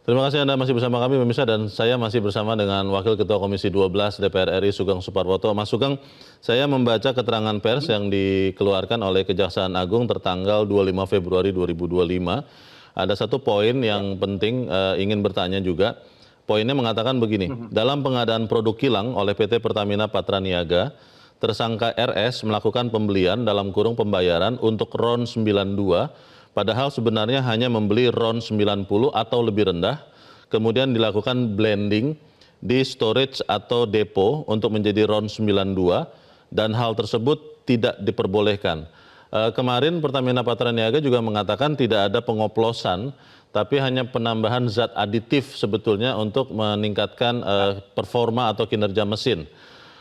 Terima kasih Anda masih bersama kami pemirsa, dan saya masih bersama dengan Wakil Ketua Komisi 12 DPR RI Sugeng Suparwoto. Mas Sugeng, saya membaca keterangan pers yang dikeluarkan oleh Kejaksaan Agung tertanggal 25 Februari 2025. Ada satu poin yang penting, ingin bertanya juga. Poinnya mengatakan begini, dalam pengadaan produk kilang oleh PT Pertamina Patraniaga, tersangka RS melakukan pembelian dalam kurung pembayaran untuk RON 92, padahal sebenarnya hanya membeli RON 90 atau lebih rendah, kemudian dilakukan blending di storage atau depo untuk menjadi RON 92, dan hal tersebut tidak diperbolehkan. Kemarin Pertamina Patraniaga juga mengatakan tidak ada pengoplosan, tapi hanya penambahan zat aditif sebetulnya untuk meningkatkan performa atau kinerja mesin.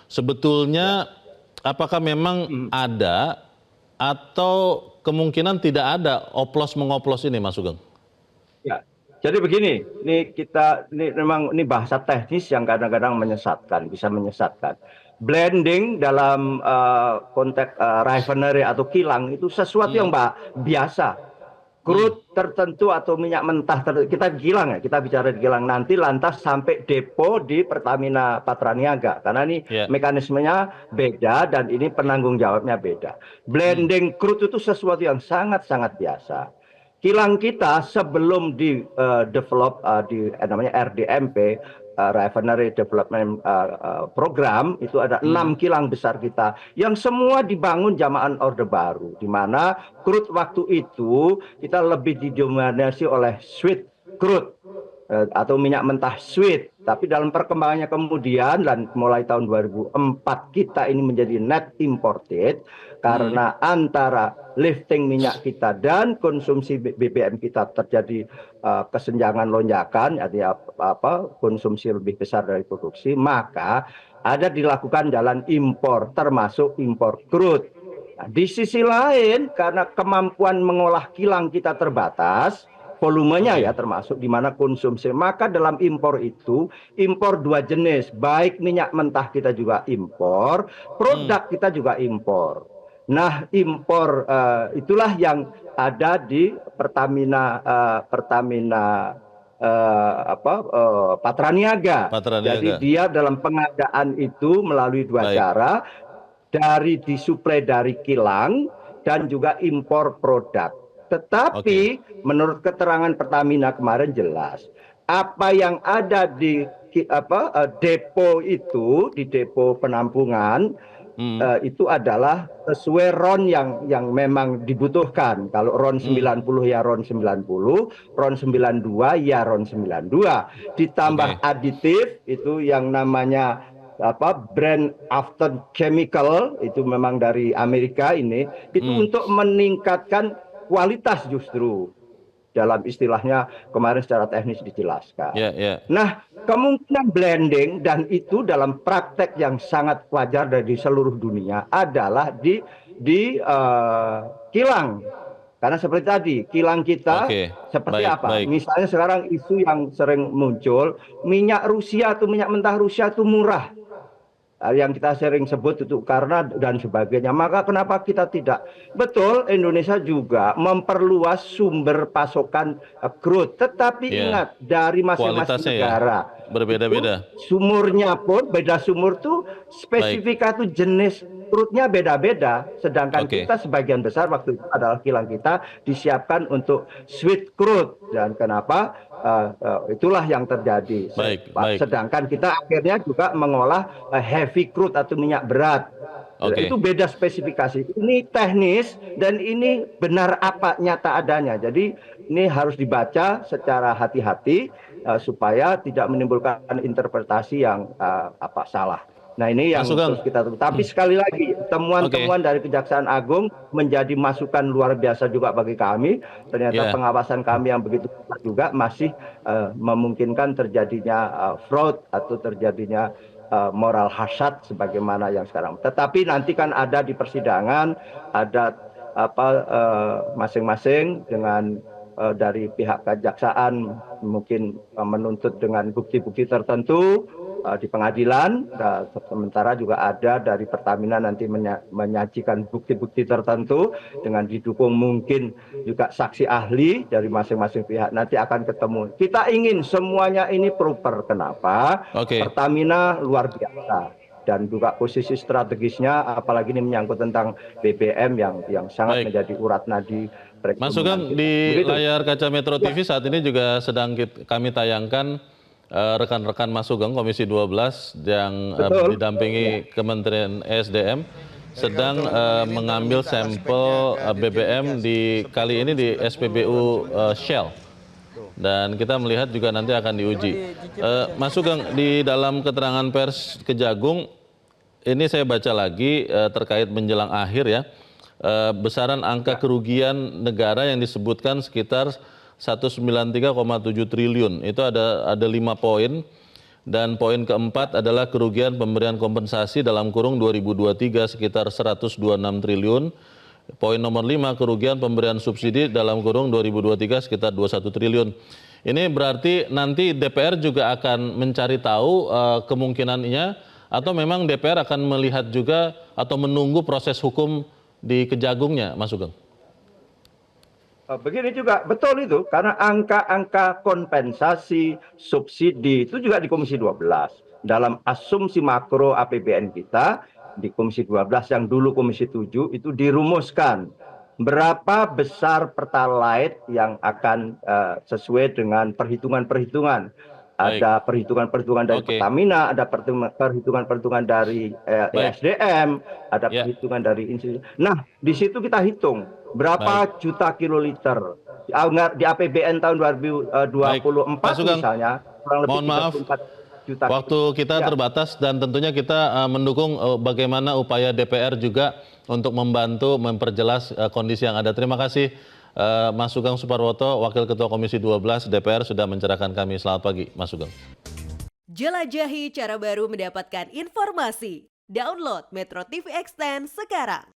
Sebetulnya apakah memang ada atau kemungkinan tidak ada oplos-mengoplos ini, Mas Sugeng? Ya, jadi begini, ini memang bahasa teknis yang kadang-kadang menyesatkan, bisa menyesatkan. Blending dalam konteks refinery atau kilang itu sesuatu yang biasa. Crude tertentu atau minyak mentah tertentu, kita kilang ya, kita bicara di kilang, nanti lantas sampai depo di Pertamina Patraniaga, karena ini mekanismenya beda dan ini penanggung jawabnya beda. Blending crude itu sesuatu yang sangat-sangat biasa. Kilang kita sebelum di develop di namanya RDMP, Refinery Development Program, itu ada 6 kilang besar kita yang semua dibangun zamaan Orde Baru, di mana crude waktu itu kita lebih didominasi oleh sweet crude atau minyak mentah sweet. Tapi dalam perkembangannya kemudian dan mulai tahun 2004 kita ini menjadi net imported karena antara lifting minyak kita dan konsumsi BBM kita terjadi kesenjangan lonjakan, artinya konsumsi lebih besar dari produksi, maka ada dilakukan jalan impor, termasuk impor crude. Nah, di sisi lain, karena kemampuan mengolah kilang kita terbatas, volumenya ya termasuk di mana konsumsi, maka dalam impor itu impor 2 jenis, baik minyak mentah kita juga impor, produk kita juga impor. Nah, impor itulah yang ada di Pertamina Patraniaga. Jadi dia dalam pengadaan itu melalui 2 cara, dari disuplai dari kilang dan juga impor produk. Tetapi menurut keterangan Pertamina kemarin jelas, apa yang ada di depo itu, di depo penampungan, itu adalah sesuai RON yang memang dibutuhkan. Kalau RON 90 ya RON 90, RON 92 ya RON 92. Ditambah aditif itu yang namanya brand after chemical, itu memang dari Amerika ini, itu untuk meningkatkan kualitas justru. Dalam istilahnya kemarin secara teknis dijelaskan. Nah, kemungkinan blending dan itu dalam praktek yang sangat wajar dari seluruh dunia adalah di kilang. Karena seperti tadi, kilang kita seperti apa? Misalnya sekarang isu yang sering muncul, minyak Rusia atau minyak mentah Rusia itu murah. Yang kita sering sebut itu karena dan sebagainya. Maka kenapa kita tidak? Betul, Indonesia juga memperluas sumber pasokan crude. Tetapi ingat, dari masing-masing negara berbeda-beda. Sumurnya pun beda, sumur tuh spesifika tuh jenis crude-nya beda-beda. Sedangkan kita sebagian besar waktu itu adalah kilang kita disiapkan untuk sweet crude. Dan kenapa? Itulah yang terjadi. Sedangkan kita akhirnya juga mengolah heavy crude atau minyak berat. Itu beda spesifikasi. Ini teknis dan ini benar apa nyata adanya. Jadi ini harus dibaca secara hati-hati supaya tidak menimbulkan interpretasi yang salah. Nah, ini yang terus kita tunggu. Tapi sekali lagi, temuan-temuan dari Kejaksaan Agung menjadi masukan luar biasa juga bagi kami. Ternyata pengawasan kami yang begitu kuat juga masih memungkinkan terjadinya fraud atau terjadinya moral hazard sebagaimana yang sekarang. Tetapi nanti kan ada di persidangan, ada masing-masing dengan dari pihak kejaksaan mungkin menuntut dengan bukti-bukti tertentu, di pengadilan, sementara juga ada dari Pertamina nanti menyajikan bukti-bukti tertentu dengan didukung mungkin juga saksi ahli dari masing-masing pihak nanti akan ketemu. Kita ingin semuanya ini proper. Kenapa? Oke. Pertamina luar biasa dan juga posisi strategisnya, apalagi ini menyangkut tentang BBM yang sangat Baik. menjadi urat nadi perekonomian Mas Sugeng, kita. di Begitu. layar kaca Metro TV saat ini juga sedang kami tayangkan rekan-rekan Mas Sugeng Komisi 12 yang Betul. didampingi Kementerian ESDM sedang mengambil sampel BBM kali ini di SPBU Shell. Dan kita melihat juga nanti akan diuji. Mas Sugeng, di dalam keterangan pers Kejagung, ini saya baca lagi terkait menjelang akhir ya, besaran angka kerugian negara yang disebutkan sekitar 193,7 triliun. Itu ada 5 poin. Dan poin keempat adalah kerugian pemberian kompensasi dalam kurung 2023 sekitar 126 triliun. Poin nomor 5, kerugian pemberian subsidi dalam kurung 2023 sekitar 21 triliun. Ini berarti nanti DPR juga akan mencari tahu kemungkinannya, atau memang DPR akan melihat juga atau menunggu proses hukum di Kejagungnya, Mas Sugeng? Begini juga, betul itu, karena angka-angka kompensasi subsidi itu juga di Komisi 12. Dalam asumsi makro APBN kita, di Komisi 12 yang dulu Komisi 7 itu dirumuskan berapa besar Pertalite yang akan sesuai dengan perhitungan-perhitungan. Ada perhitungan-perhitungan dari Pertamina, ada perhitungan-perhitungan dari ESDM, ada perhitungan dari institusi. Nah, di situ kita hitung berapa juta kiloliter di APBN tahun 2024 misalnya, kurang lebih 34 juta. Waktu kita terbatas dan tentunya kita mendukung bagaimana upaya DPR juga untuk membantu memperjelas kondisi yang ada. Terima kasih Mas Sugeng Suparwoto, Wakil Ketua Komisi 12 DPR sudah mencerahkan kami. Selamat pagi, Mas Sugeng. Jelajahi cara baru mendapatkan informasi. Download Metro TV Extend sekarang.